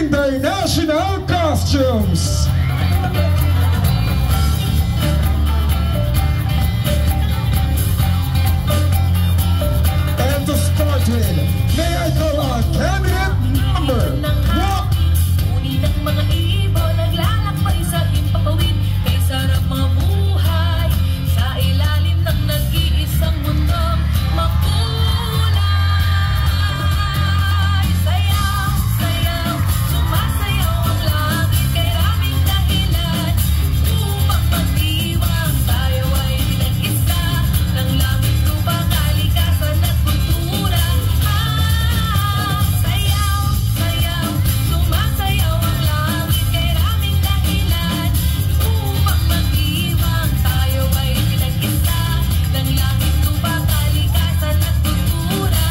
in their national costumes. And to start with, may I call on candidate number 1. Uni ng mga ibon, naglalakbay sa himpapawid, kay sarap mabuhay sa ilalim ng nag-iisang mundong makulay. Sayaw, sayaw, sumasayaw ang langit, kay raming dahilan upang magdiwang. Tayo ay pinag-isa ng langit, lupa, kalikasan at kultura. Sayaw, sayaw, sumasayaw ang langit, kay raming dahilan upang magdiwang. Tayo ay pinag-isa ng langit, lupa, kalikasan at kultura.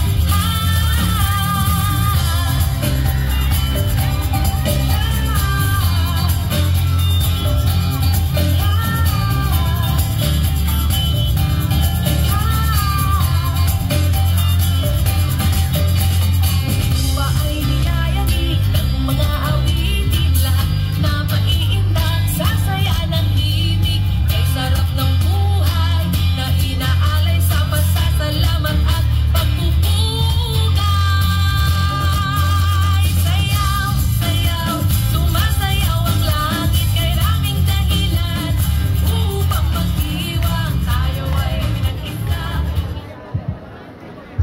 Lupa ay niyayagig ng mga awitin, lahat na maiindak, sasaya ng ibig, kay sarap ng buhay na inaalay sa pasasalamat at pagpupugay. Sayaw, sayaw, sumasayaw ang langit, kay raming dahilan upang magdiwang. Tayo ay pinag-isa.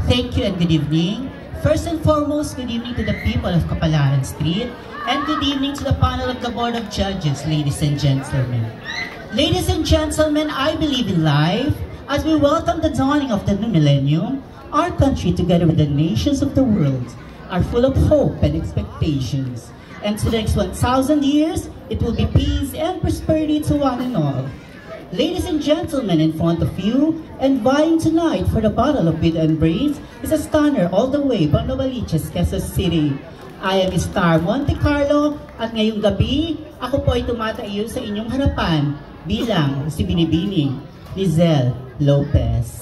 Thank you and good evening. First and foremost, good evening to the people of Kapalaran Street and good evening to the panel of the Board of Judges, ladies and gentlemen. Ladies and gentlemen, I believe in life. As we welcome the dawning of the new millennium, our country, together with the nations of the world, are full of hope and expectations. And to the next 1,000 years, it will be peace and prosperity to one and all. Ladies and gentlemen, in front of you, and vying tonight for the battle of wit and brains, is a stunner all the way from Novaliches, Quezon City. I am Star Monte Carlo, at ngayong gabi, ako po ay tumataiyo sa inyong harapan bilang si Binibining Lizelle Lopez.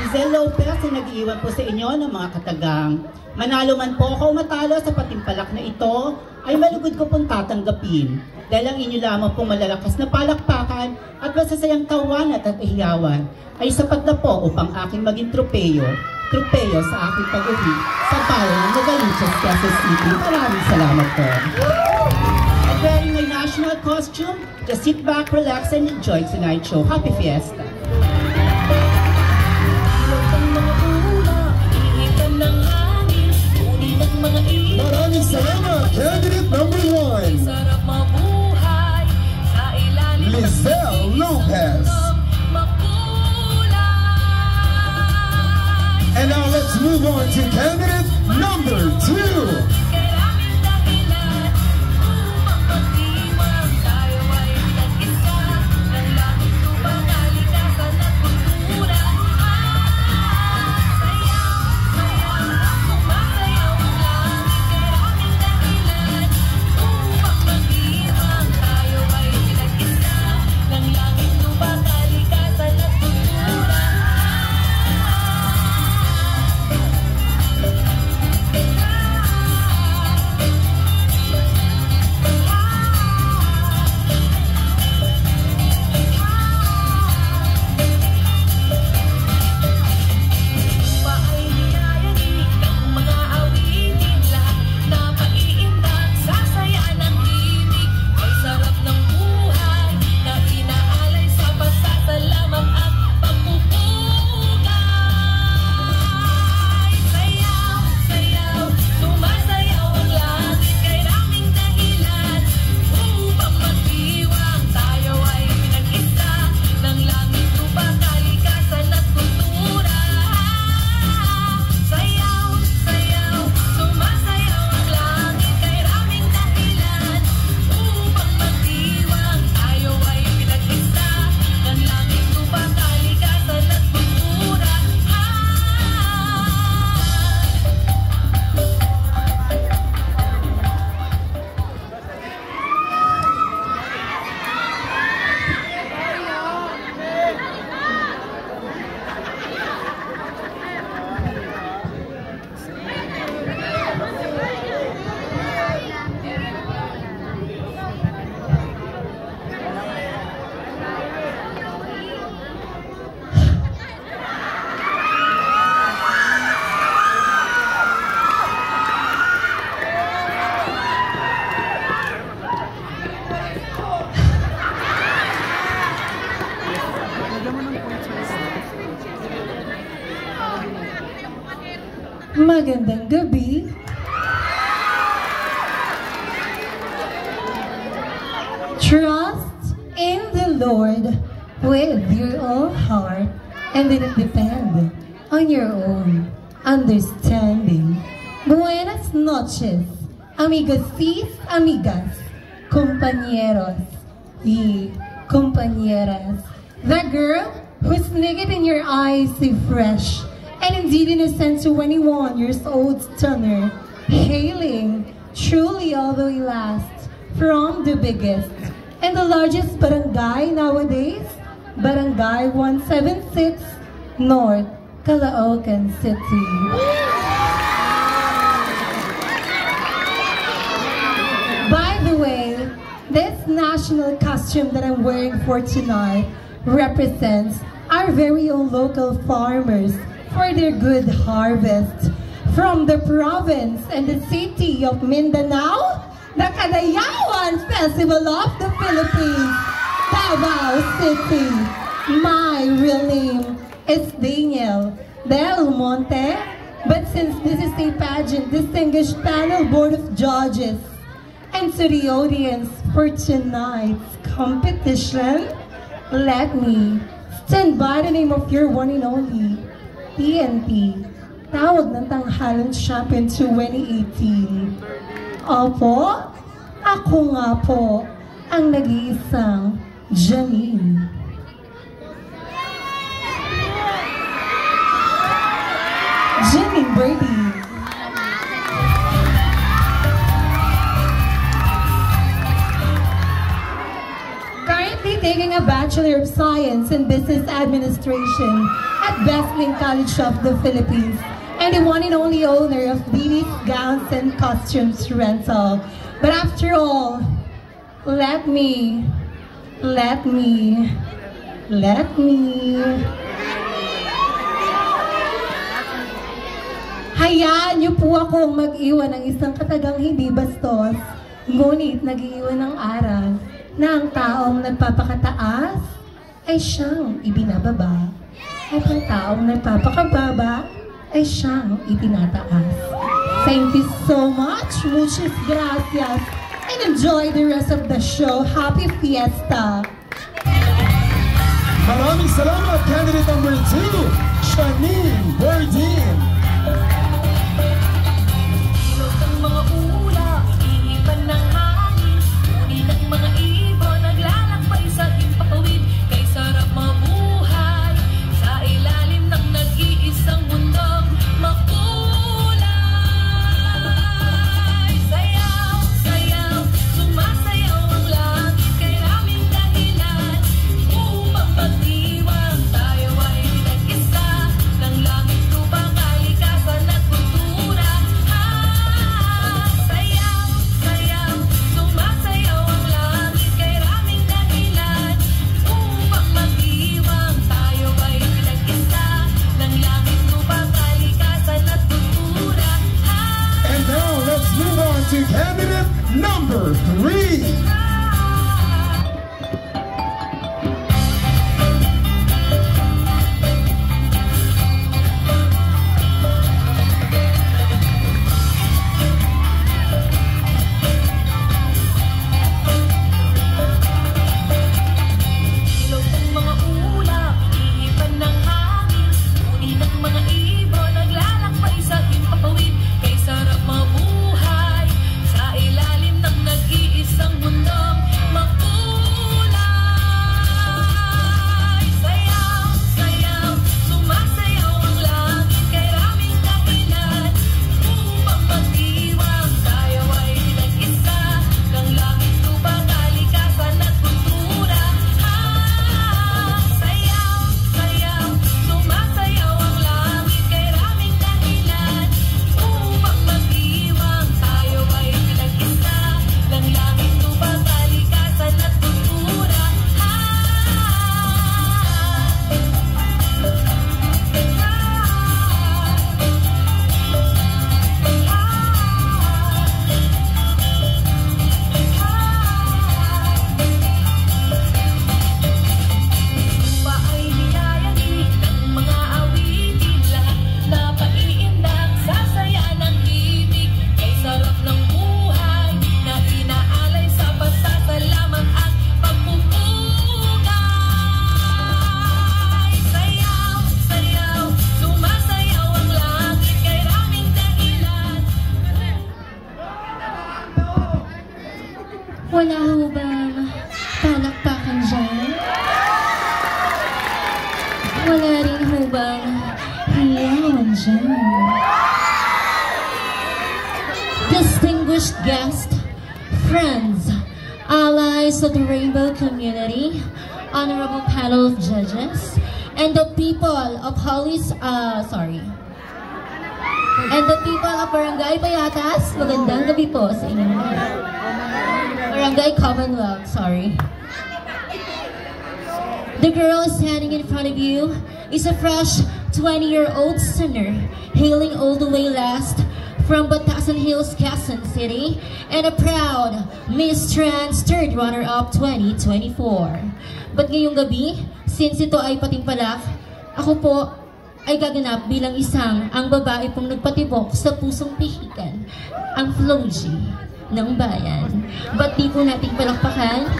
Lizelle Lopez ay nag-iwan po sa inyo ng mga katagang. Manalo man po ako matalo sa patimpalak na ito, ay malugod ko pong tatanggapin. Dahil ang inyo lamang pong malalakas na palakpakan at masasayang tawanan at ihiyawan ay sapat na po upang aking maging tropeyo sa aking pag-uwi sa bayan ng Novaliches, Quezon City. Maraming salamat po. And wearing my national costume, just sit back, relax, and enjoy tonight's show. Happy Fiesta! Maraming salamat, candidate number 1, Sarap mabuhay sa ilalim ng Lizelle Lopez. makulay. And now let's move on to candidate number 2. Kay raming dahilan upang magdiwang. Tayo ay pinag-isa ng langit, lupa, kalikasan at kultura. Sayaw, sayaw, sumasayaw ang langit, kay raming dahilan upang magdiwang. Tayo ay pinag-isa ng langit, lupa, kalikasan at kultura. Magandang gabi. Trust in the Lord with your whole heart and then depend on your own understanding. Buenas noches, amigos y amigas, compañeros y compañeras. The girl who's naked in your eyes is fresh and indeed innocent 21 years old stunner, hailing truly all the way last from the biggest and the largest barangay nowadays, Barangay 176 North, Caloocan City. By the way, this national costume that I'm wearing for tonight represents our very own local farmers for their good harvest. From the province and the city of Mindanao, the Kadayawan Festival of the Philippines, Davao City. My real name is Daniel Del Monte, but since this is a pageant, distinguished panel board of judges, and to the audience for tonight's competition, let me stand by the name of your one and only TNT, Tawag ng Tanghalan Champion 2018. Opo, ako nga po ang nag-iisang Janine. Janine Birdie. Currently taking a Bachelor of Science in Business Administration at Wesleyan College of the Philippines, and the one and only owner of Dini's Gowns and Costumes Rental. But after all, let me hayaan niyo po akong mag-iwan ng isang katagang hindi bastos, ngunit nag-iwan ng aral na ang taong nagpapakataas ay siyang ibinababa at ang taong nagpapakababa ay siyang itinataas. Thank you so much, muchas gracias, and enjoy the rest of the show. Happy Fiesta! Maraming salamat, candidate number 2, Janine Bordin. Ilog ng mga ulap, iipan ng hangin, uni ng mga ibon, naglalakbay sa himpapawid, kay sarap mabuhay, sa ilalim ng nag-iisang mundong makulay. Sayaw, sayaw, sumasayaw ang langit, kay raming dahilan, upang magdiwang tayo ay nag-isa, ng langit, lupa, kalikasan at kultura. Sayaw, sayaw, sumasayaw ang langit, kay raming dahilan, upang magdiwang tayo ay nag-isa, ng langit, lupa, kalikasan at kultura. And now let's move on to candidate number 3. Ilog ng mga ulap, iipan ng hangin, uni ng mga ibon, naglalakbay sa himpapawid, kay sarap mabuhay, sa ilalim ng nag-iisang Wala ho bang palakpakan dyan? Wala rin ho bang hiyawan dyan? Distinguished guests, friends, allies of the rainbow community, honorable panel of judges, and the people of and the people of Barangay Payatas, magandang gabi po sa inyo. Barangay Commonwealth, sorry. The girl standing in front of you is a fresh 20-year-old sinner, hailing all the way last from Batasan Hills, Quezon City, and a proud Miss Trans third runner-up 2024. But ngayong gabi, since ito ay patimpalak, ako po ay gaganap bilang ang babae pong nagpatibok sa pusong pihikan, ang Floji ng bayan. Ba't di po nating palakpakan?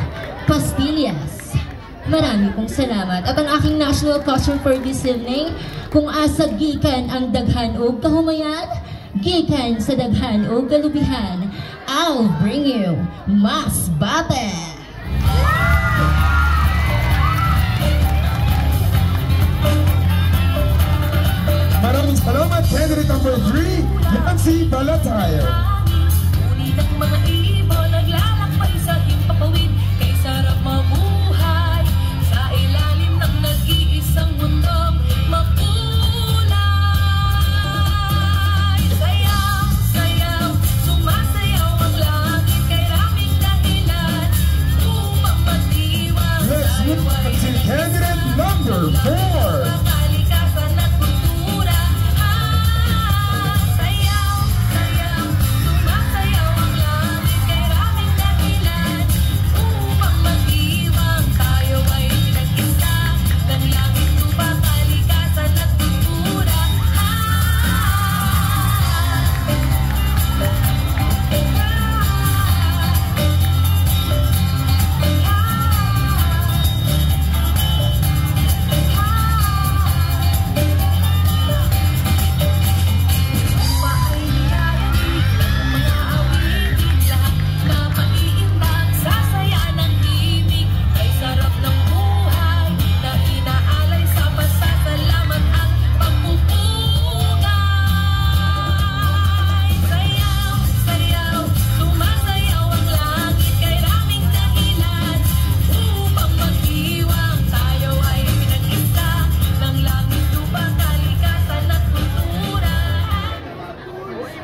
Pastillas. Marami pong salamat. At ang aking national costume for this evening, kung asa gikan ang daghan o kahumayan, gikan sa daghan o galubihan, I'll bring you Mas Bate! Maraming salamat, candidate number 3, Yancy Balatayo. Ngunit ang mga ibon naglalakbay sa himpapawid, kay sarap mabuhay sa ilalim ng nag-iisang mundong makulay. Sayaw, sayaw, sumasayaw ang langit, kay raming dahilan upang magdiwang. Let's look at the candidate number 4.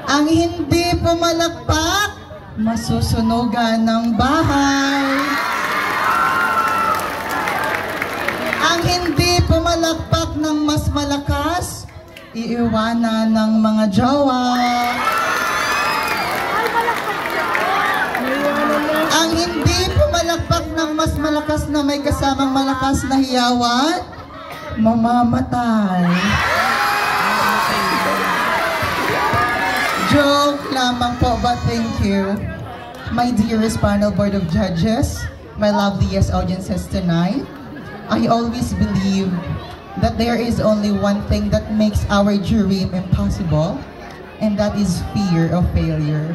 Ang hindi pumalakpak, masusunugan ng bahay. Ang hindi pumalakpak ng mas malakas, iiwanan ng mga jowa. Ang hindi pumalakpak ng mas malakas na may kasamang malakas na hiyawan, mamamatay. Joke lamang po, but thank you. My dearest panel board of judges, my loveliest audiences tonight, I always believe that there is only one thing that makes our dream impossible, and that is fear of failure.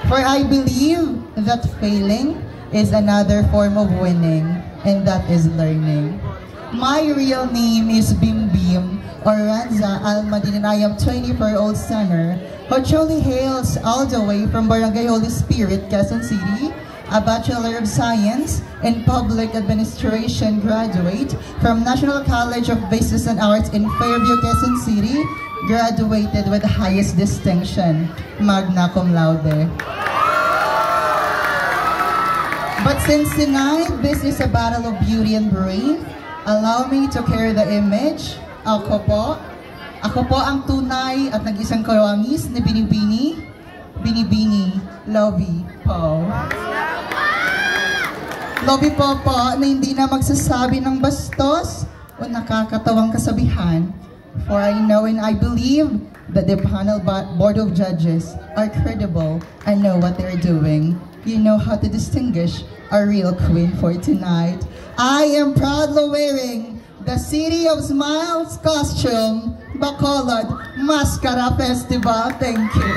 For I believe that failing is another form of winning, and that is learning. My real name is Bim Bim Oranza Almadin, and I am 24-year-old sinner who truly hails all the way from Barangay Holy Spirit, Quezon City, a Bachelor of Science in Public Administration graduate from National College of Business and Arts in Fairview, Quezon City, graduated with the highest distinction, magna cum laude. But since tonight, this is a battle of beauty and brain, allow me to carry the image. Ako po ang tunay at nag-isang kawangis ni Binibini, Lovey po. Lovey po na hindi na magsasabi ng bastos o nakakatawang kasabihan. For I know and I believe that the panel board of judges are credible and know what they're doing. You know how to distinguish a real queen for tonight. I am proudly wearing the City of Smiles costume, Bacolod Mascara Festival. Thank you.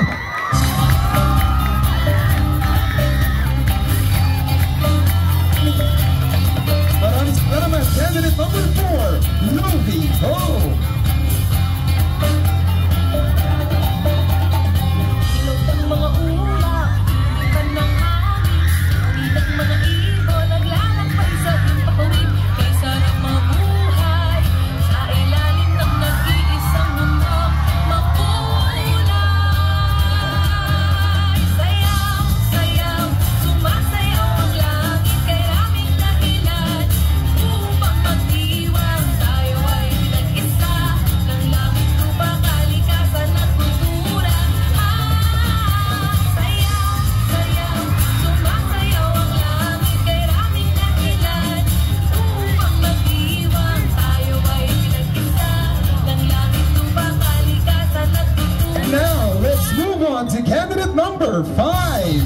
candidate number 4, Luby Go. Ilog ng mga ulap, inipan ng hangin, ng mga ibon, naglalakbay sa himpapawid. Kay sarap mabuhay, sa ilalim ng nag-iisang mundong makulay. Sayaw, sayaw, sumasayaw ang langit, kay raming dahilan upang magdiwang. Tayo ay pinag-isa ng langit, lupa, kalikasan at kultura. Sayaw, sayaw, sumasayaw ang langit, kay raming dahilan upang magdiwang. Tayo ay pinag-isa ng langit, lupa, kalikasan at kultura. And now, let's move on to candidate number 5.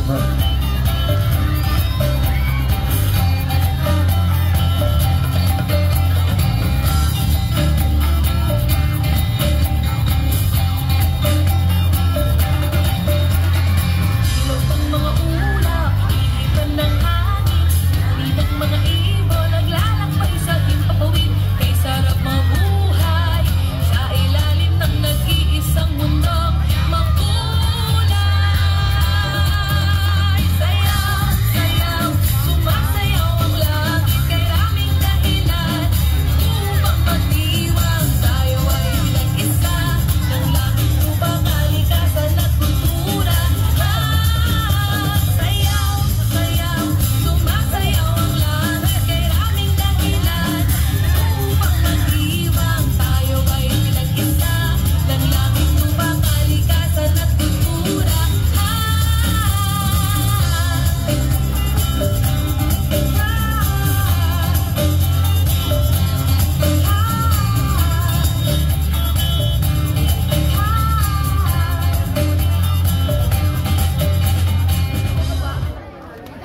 Ilog ng mga ulap, inipan ng hangin, uri ng mga ibon, naglalakbay sa himpapawid. Kay sarap mabuhay, sa ilalim ng nag-iisang mundong makulay. Sayaw, sayaw, sumasayaw ang langit, kay raming dahilan upang magdiwang. Tayo ay pinag-isa ng langit, lupa, kalikasan at kultura. Sayaw, sayaw, sumasayaw ang langit, kay raming dahilan upang magdiwang. Tayo ay pinag-isa ng langit, lupa, kalikasan at kultura.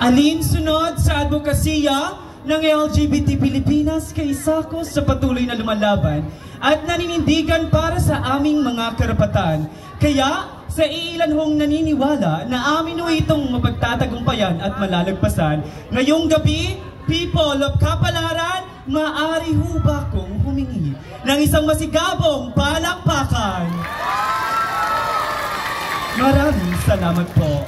Alin sunod sa advokasya ng LGBT Pilipinas kay Sako sa patuloy na lumalaban at naninindigan para sa aming mga karapatan. Kaya sa ilan hong naniniwala na amin ho itong mapagtatagumpayan at malalagpasan, ngayong gabi, people of Kapalaran, maaari ho ba kong humingi ng isang masigabong palakpakan? Maraming salamat po.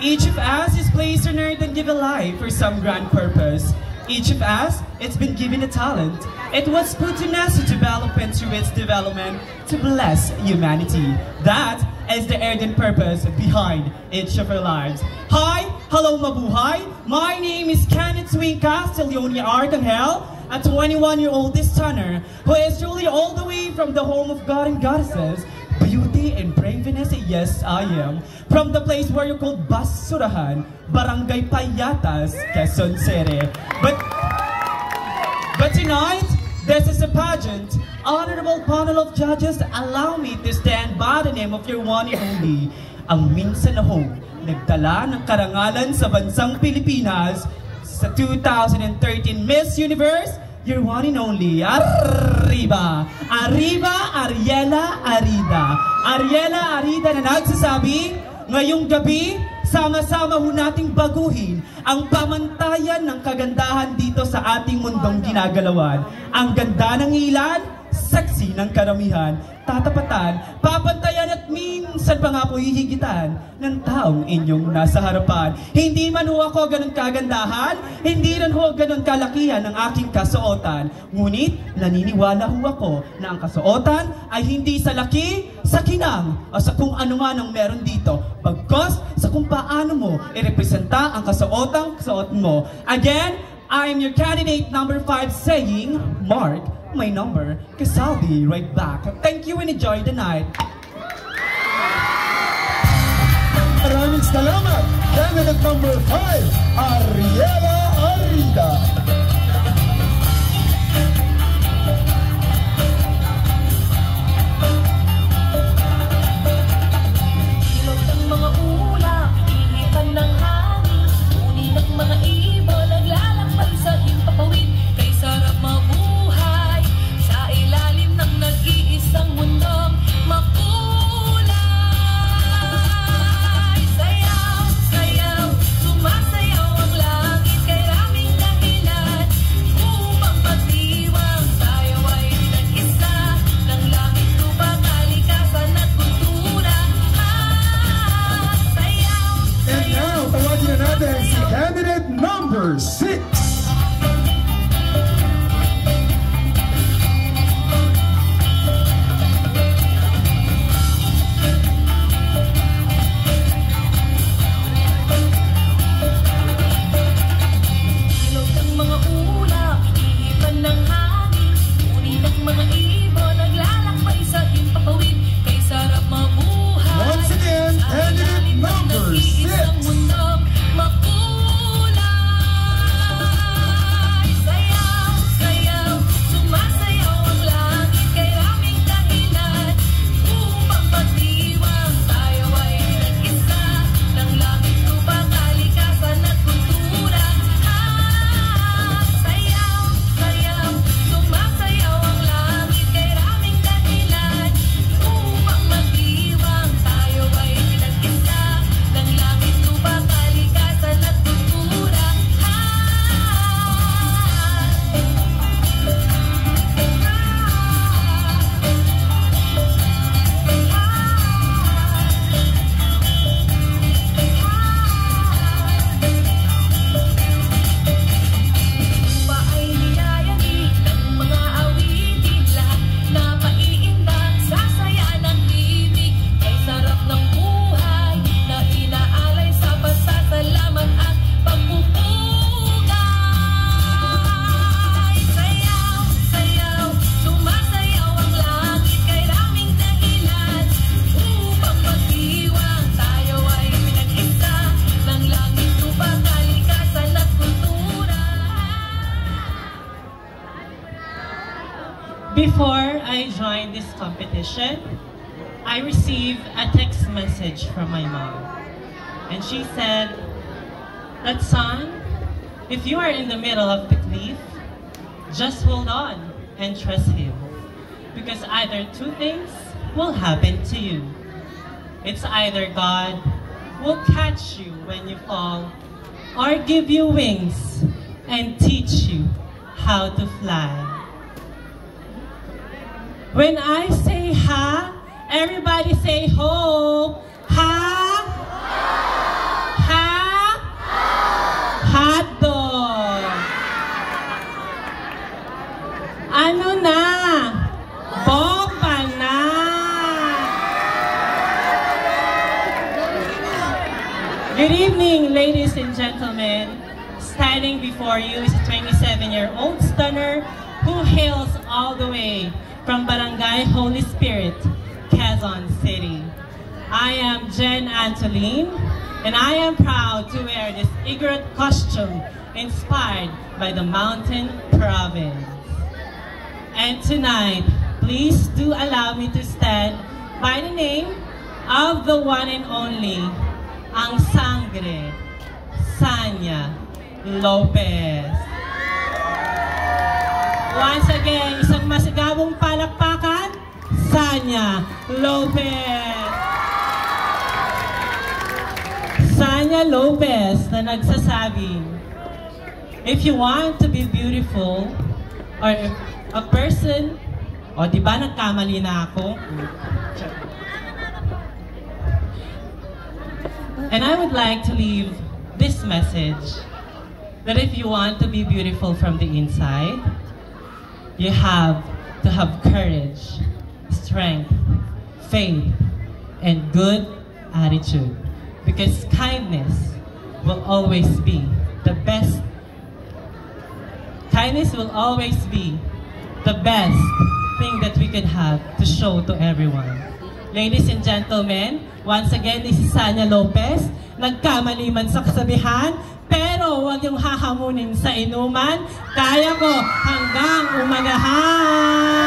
Each of us is placed on earth and give a life for some grand purpose. Each of us, it's been given a talent. It was put in us to develop and through its development to bless humanity. That is the ardent purpose behind each of our lives. Hi, hello mabuhay. My name is Kenneth Swing Castiglionia Arcangel, a 21-year-old stunner who is truly all the way from the home of God and goddesses. Beauty and braveness, yes I am. From the place where you call Basurahan, Barangay Payatas, Quezon City. But tonight, this is a pageant. Honorable panel of judges, allow me to stand by the name of your one and only, ang minsan na hong nagdala ng karangalan sa bansang Pilipinas sa 2013 Miss Universe, your one and only, Arriba! Arriba Ariela Arida. Ariela Arida na nagsasabi, ngayong gabi, sama-sama ho nating baguhin ang pamantayan ng kagandahan dito sa ating mundong ginagalawan. Ang ganda ng ilan, saksi ng karamihan, tatapatan, papantayan at minsan pa nga po hihigitan ng taong inyong nasa harapan. Hindi man ho ako ganun kagandahan, hindi rin ho ganun kalakihan ng aking kasuotan. Ngunit naniniwala ho ako na ang kasuotan ay hindi sa laki, sa kinang, o sa kung ano man ang meron dito, bagkos sa kung paano mo irepresenta ang kasuot mo. Again, I am your candidate number 5 saying, Mark my number, cause I'll be right back. Thank you and enjoy the night. Maraming salamat, candidate number 5, Ariela Arida. Ilog ng mga ulap, inipan ng hangin, uni ng mga ibon, naglalakbay sa himpapawid. Kay sarap mabuhay, sa ilalim ng nag-iisang mundong makulay. Sayaw, sayaw, sumasayaw ang langit, kay raming dahilan number 6. Once again, candidate number 6. Before I joined this competition, I received a text message from my mom. And she said that, son, if you are in the middle of the cliff, just hold on and trust him. Because either two things will happen to you. It's either God will catch you when you fall, or give you wings and teach you how to fly. When I say ha, everybody say hope. Ha? Ha? Hot dog. Ano na? Bomba na. Good evening, ladies and gentlemen. Standing before you is a 27-year-old stunner who hails all the way from Barangay Holy Spirit, Quezon City. I am Jen Antoline, and I am proud to wear this egret costume inspired by the Mountain Province. And tonight, please do allow me to stand by the name of the one and only, ang sangre, Sanya Lopez. Once again, isang masigabong palakpakan, Sanya Lopez. Sanya Lopez na nagsasabing, if you want to be beautiful, or a person, o di ba nagkamali na ako? And I would like to leave this message, that if you want to be beautiful from the inside, you have to have courage, strength, faith, and good attitude. Because kindness will always be the best. Kindness will always be the best thing that we could have to show to everyone. Ladies and gentlemen, once again, this is Sanya Lopez. Nagkamali man sa kasabihan, pero huwag yung hahamunin sa inuman. Kaya ko hanggang umagahan.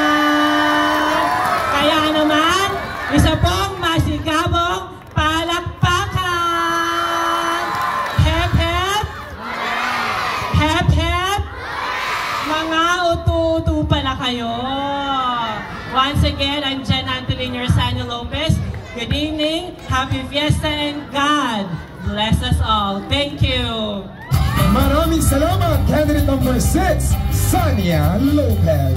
Kaya naman, isa pong masigabong palakpakan. Hep, hep. Hep, hep. Mga utu-utu pala kayo. Once again, I'm Jen Antoline, your Sanya Lopez. Good evening, happy fiesta, and God bless us all. Thank you. Maraming salamat, candidate number 6, Sanya Lopez.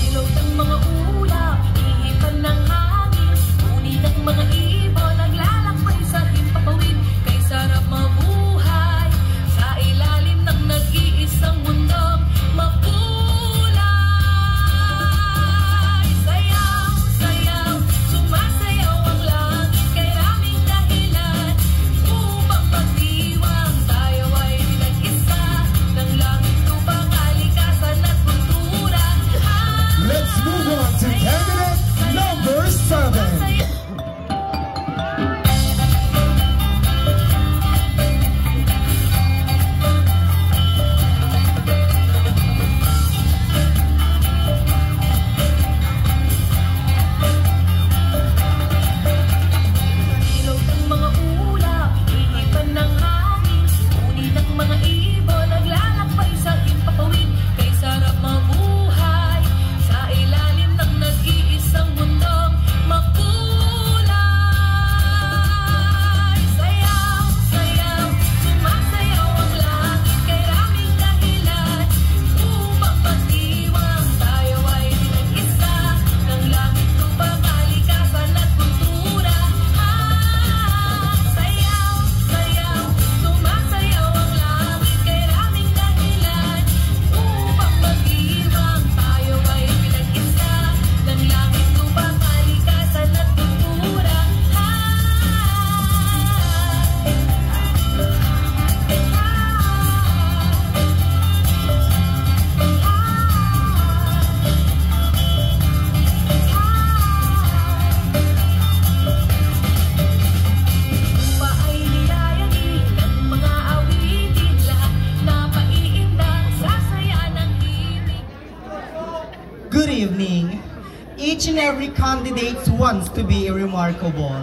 Ilog ng mga ulap, evening. Each and every candidate wants to be remarkable.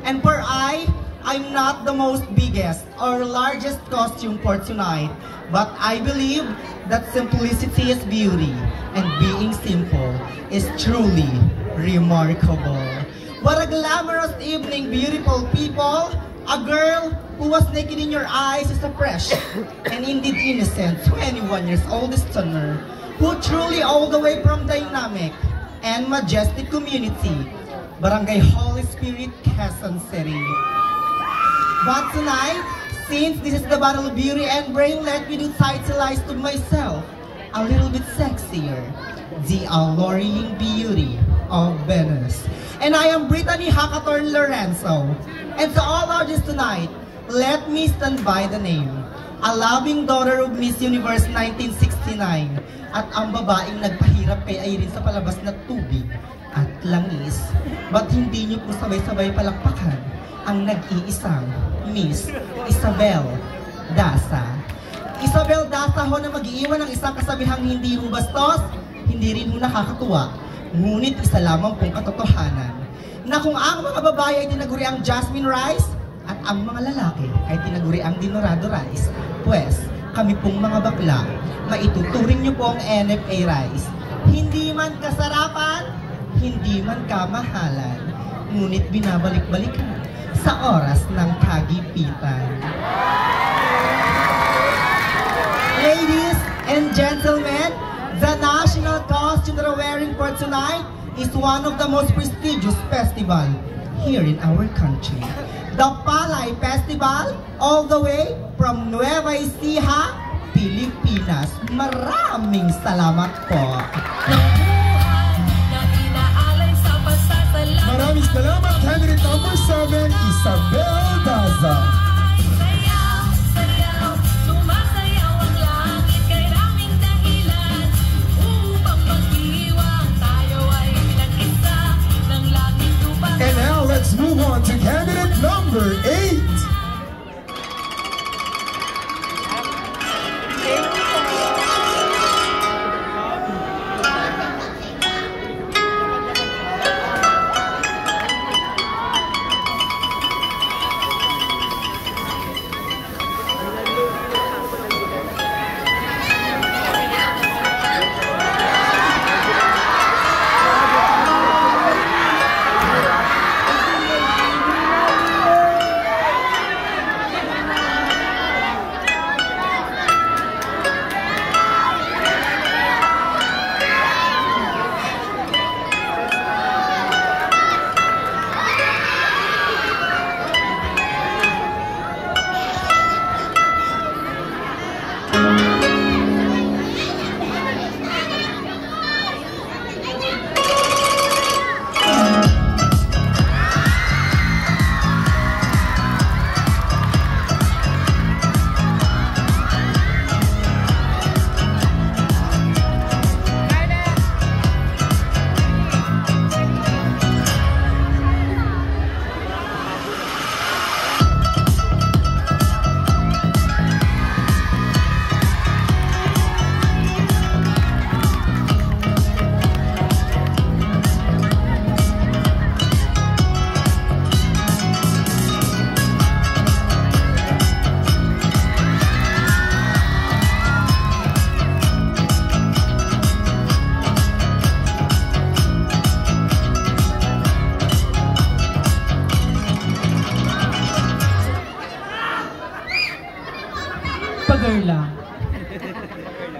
And for I'm not the most biggest or largest costume for tonight, but I believe that simplicity is beauty, and being simple is truly remarkable. What a glamorous evening, beautiful people! A girl who was naked in your eyes is a fresh and indeed innocent 21 years old stunner who truly all the way from dynamic and majestic community, Barangay Holy Spirit, Quezon City. But tonight, since this is the Battle of Beauty and Brain, let me do titleize to myself a little bit sexier, the alluring beauty of Venice. And I am Brittany Hackathorn Lorenzo. And to all audience tonight, let me stand by the name, a loving daughter of Miss Universe 1969, at ang babaeng nagpahirap kay Irene sa palabas na tubig at langis. But hindi niyo po sabay-sabay palakpakan ang nag-iisang Miss Isabel Daza. Isabel Daza ho na mag-iiwan ng isang kasabihang hindi ho bastos, hindi rin ho nakakatuwa, ngunit isa lamang pong katotohanan, na kung ang mga babae ay tinaguri ang jasmine rice at ang mga lalaki ay tinaguri ang dinorado rice, pues kami pong mga bakla, maituturing niyo po ang NFA rice. Hindi man kasarapan, hindi man kamahalan, ngunit binabalik-balikan sa oras ng kagipitan. Ladies and gentlemen, the national costume that we're wearing for tonight is one of the most prestigious festival here in our country. The Palay Festival, all the way from Nueva Ecija, Pilipinas. Maraming salamat po. Maraming salamat, candidate number 7, Isabel Daza. And now let's move on to candidate number 8.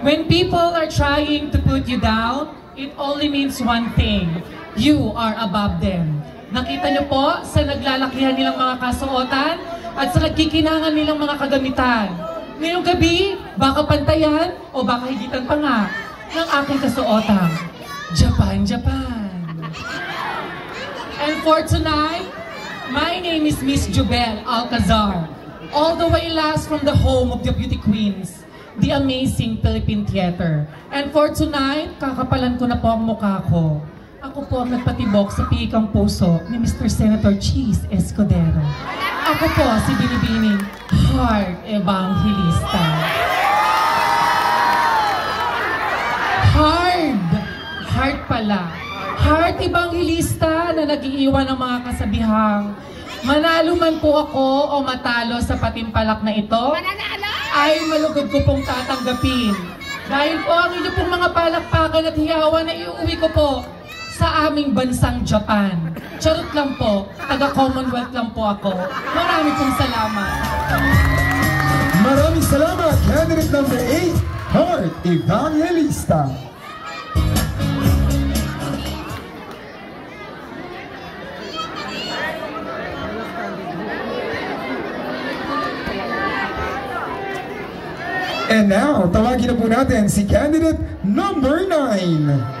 When people are trying to put you down, it only means one thing. You are above them. Nakita niyo po sa naglalakihan nilang mga kasuotan at sa nagkikinangan nilang mga kagamitan. Ngayong gabi, baka pantayan o baka higitan pa nga ng aking kasuotan. Japan, Japan. And for tonight, my name is Miss Jubel Alcazar. All the way last from the home of the beauty queens, the amazing Philippine Theater. And for tonight, kakapalan ko na po ang mukha ko. Ako po ang nagpatibok sa piikang puso ni Mr. Senator Cheese Escudero. Ako po si Binibining Heart Evangelista. Heart pala. Heart Evangelista na nag-iiwan ng mga kasabihang manalo man po ako o matalo sa patimpalak na ito, ay malugod ko pong tatanggapin. Dahil po ang inyo pong mga palakpakan at hiyawan na iuwi ko po sa aming bansang Japan. Charot lang po, taga-Commonwealth lang po ako. Marami pong salamat. Maraming salamat, candidate number 8, Heart Evangelista. And now, tawagin na po natin si candidate number 9.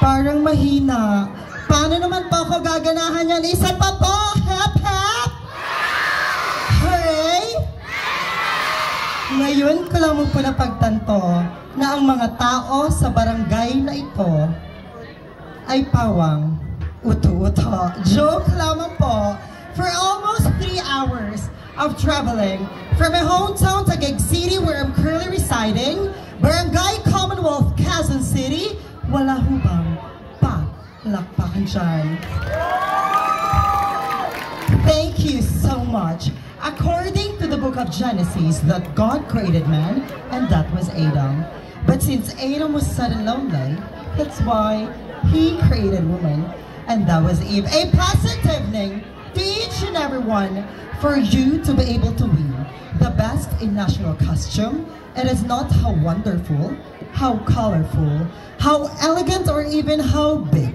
Parang mahina. Paano naman po ako gaganahan yan? Isa pa po! Hep, hep! Hooray! Ngayon ko lang po napagtanto na ang mga tao sa barangay na ito ay pawang uto-uto. Joke lamang po. For almost 3 hours of traveling from my hometown Taguig City where I'm currently residing, Barangay Commonwealth, Quezon City, wala ho bang palakpakan dyan? Thank you so much. According to the book of Genesis, that God created man, and that was Adam. But since Adam was sad and lonely, that's why he created woman, and that was Eve. A pleasant evening to each and every one for you to be able to win the best in national costume. It is not how wonderful, how colorful, how elegant, or even how big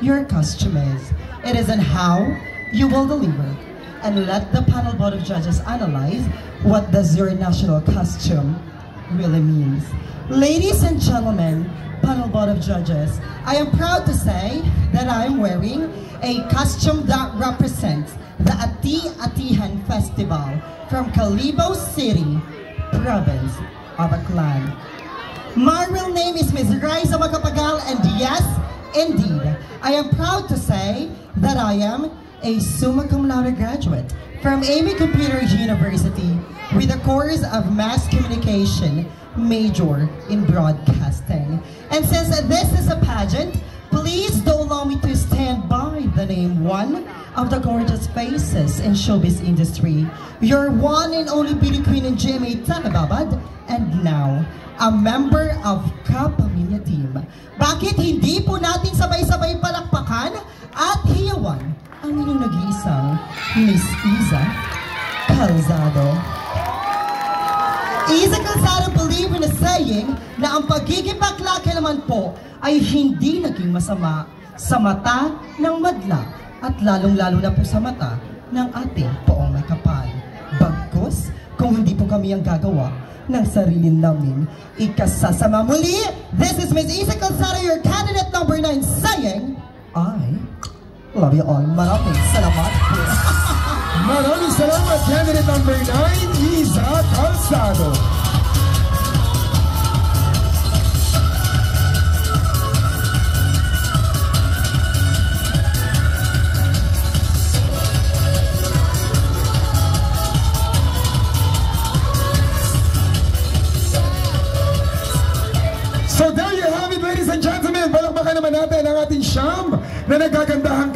your costume is. It is in how you will deliver. And let the panel board of judges analyze what does your national costume really means. Ladies and gentlemen, panel board of judges, I am proud to say that I am wearing a costume that represents the Ati-Atihan Festival from Calibo City, province of Aklan. My real name is Ms. Raisa Macapagal, and yes, indeed, I am proud to say that I am a summa cum laude graduate from Amy Computer University with a course of Mass Communication, major in broadcasting. And since this is a pageant, please don't allow me to stand by the name one of the gorgeous faces in showbiz industry, your one and only beauty queen in GMA Tagababad, and now, a member of Kapamilya Team. Bakit hindi po natin sabay-sabay palakpakan at Miss Isa Calzado. Isa Calzado believe in a saying na ang pagiging bakla kailanman po ay hindi naging masama sa mata ng madla at lalong-lalo na po sa mata ng ating poong may kapal. Bagkus, kung hindi po kami ang gagawa ng sarili namin ikasasama. Muli, this is Miss Isa Calzado, your candidate number 9, saying, I love you all. Maraming salamat po. Maraming salamat, candidate number 9, Isa Calzado. So there you have it, ladies and gentlemen. Palakpakan naman natin ang ating siyam na nagagandahan